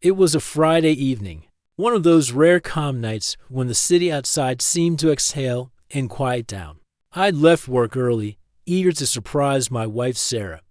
It was a Friday evening, one of those rare calm nights when the city outside seemed to exhale and quiet down. I'd left work early, eager to surprise my wife Sarah.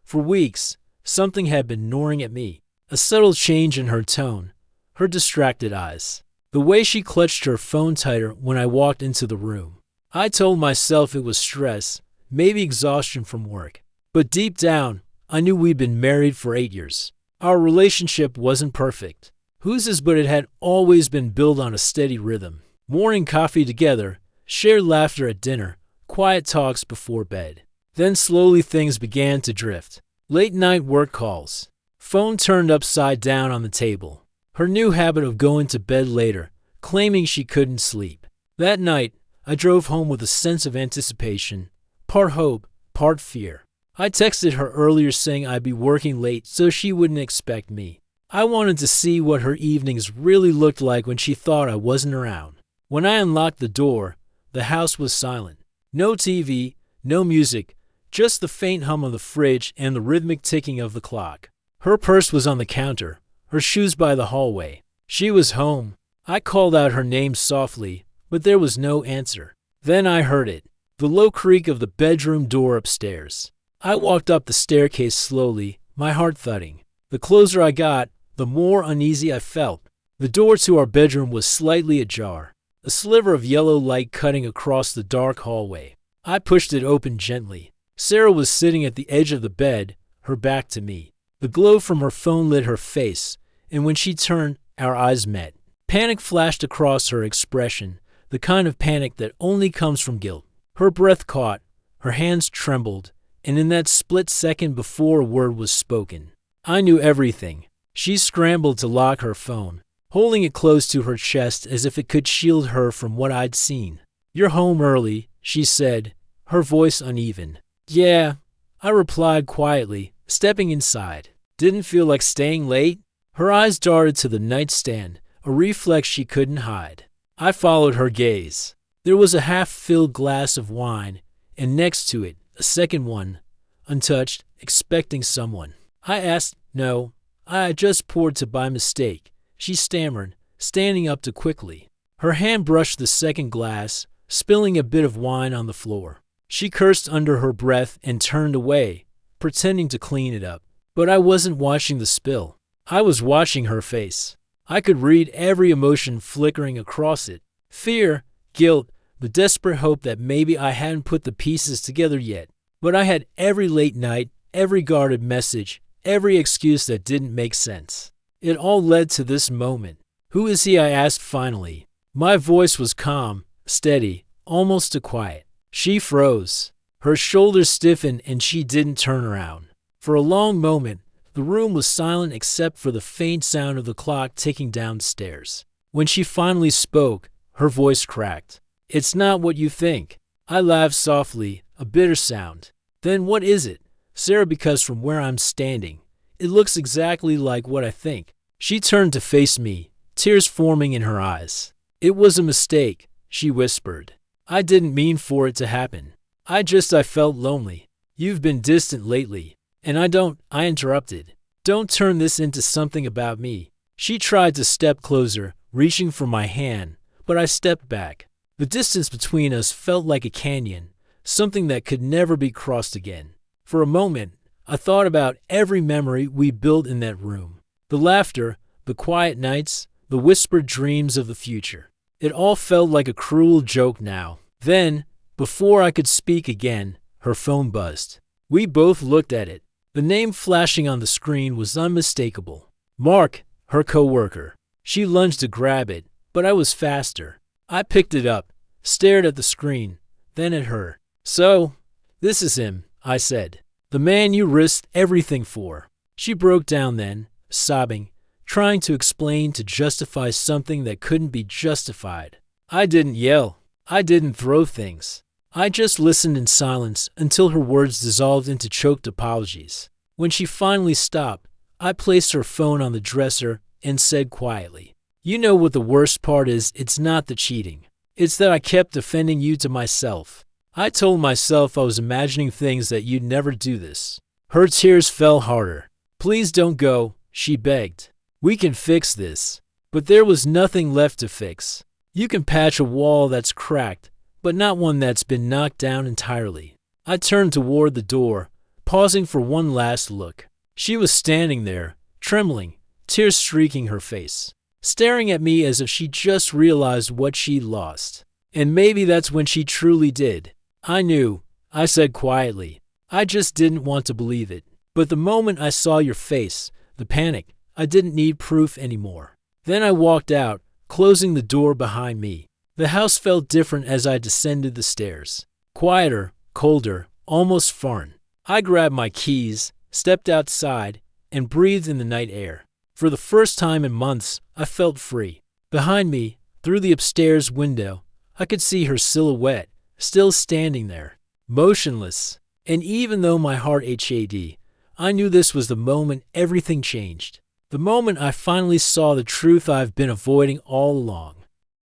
For weeks, something had been gnawing at me, a subtle change in her tone, her distracted eyes, the way she clutched her phone tighter when I walked into the room. I told myself it was stress, maybe exhaustion from work. But deep down, I knew we'd been married for 8 years. Our relationship wasn't perfect. Whose, but it had always been built on a steady rhythm. Morning coffee together, shared laughter at dinner, quiet talks before bed. Then slowly things began to drift. Late night work calls. Phone turned upside down on the table. Her new habit of going to bed later, claiming she couldn't sleep. That night, I drove home with a sense of anticipation, part hope, part fear. I texted her earlier saying I'd be working late so she wouldn't expect me. I wanted to see what her evenings really looked like when she thought I wasn't around. When I unlocked the door, the house was silent. No TV, no music, just the faint hum of the fridge and the rhythmic ticking of the clock. Her purse was on the counter, her shoes by the hallway. She was home. I called out her name softly, but there was no answer. Then I heard it, the low creak of the bedroom door upstairs. I walked up the staircase slowly, my heart thudding. The closer I got, the more uneasy I felt. The door to our bedroom was slightly ajar, a sliver of yellow light cutting across the dark hallway. I pushed it open gently. Sarah was sitting at the edge of the bed, her back to me. The glow from her phone lit her face, and when she turned, our eyes met. Panic flashed across her expression, the kind of panic that only comes from guilt. Her breath caught, her hands trembled, and in that split second before a word was spoken, I knew everything. She scrambled to lock her phone, holding it close to her chest as if it could shield her from what I'd seen. "You're home early," she said, her voice uneven. "Yeah," I replied quietly, stepping inside. "Didn't feel like staying late?" Her eyes darted to the nightstand, a reflex she couldn't hide. I followed her gaze. There was a half-filled glass of wine, and next to it, a second one, untouched, expecting someone. I asked, "No, I just poured to by mistake," she stammered, standing up too quickly. Her hand brushed the second glass, spilling a bit of wine on the floor. She cursed under her breath and turned away, pretending to clean it up. But I wasn't watching the spill. I was watching her face. I could read every emotion flickering across it. Fear, guilt, the desperate hope that maybe I hadn't put the pieces together yet. But I had every late night, every guarded message, every excuse that didn't make sense. It all led to this moment. "Who is he?" I asked finally. My voice was calm, steady, almost too quiet. She froze. Her shoulders stiffened and she didn't turn around. For a long moment, the room was silent except for the faint sound of the clock ticking downstairs. When she finally spoke, her voice cracked. "It's not what you think." I laughed softly, a bitter sound. "Then what is it?" "Sarah, because from where I'm standing, it looks exactly like what I think." She turned to face me, tears forming in her eyes. "It was a mistake," she whispered. "I didn't mean for it to happen. I felt lonely. You've been distant lately, and I interrupted. "Don't turn this into something about me." She tried to step closer, reaching for my hand, but I stepped back. The distance between us felt like a canyon, something that could never be crossed again. For a moment, I thought about every memory we built in that room. The laughter, the quiet nights, the whispered dreams of the future. It all felt like a cruel joke now. Then, before I could speak again, her phone buzzed. We both looked at it. The name flashing on the screen was unmistakable. Mark, her coworker. She lunged to grab it, but I was faster. I picked it up, stared at the screen, then at her. "So, this is him," I said. "The man you risked everything for." She broke down then, sobbing, trying to explain to justify something that couldn't be justified. I didn't yell. I didn't throw things. I just listened in silence until her words dissolved into choked apologies. When she finally stopped, I placed her phone on the dresser and said quietly, "You know what the worst part is? It's not the cheating. It's that I kept defending you to myself. I told myself I was imagining things that you'd never do this." Her tears fell harder. "Please don't go," she begged. We can fix this. But there was nothing left to fix. You can patch a wall that's cracked, but not one that's been knocked down entirely. I turned toward the door, pausing for one last look. She was standing there, trembling, tears streaking her face, staring at me as if she just realized what she'd lost. And maybe that's when she truly did. I knew, I said quietly. I just didn't want to believe it. But the moment I saw your face, the panic, I didn't need proof anymore. Then I walked out, closing the door behind me. The house felt different as I descended the stairs. Quieter, colder, almost foreign. I grabbed my keys, stepped outside, and breathed in the night air. For the first time in months, I felt free. Behind me, through the upstairs window, I could see her silhouette, still standing there, motionless. And even though my heart had, I knew this was the moment everything changed. The moment I finally saw the truth I've been avoiding all along.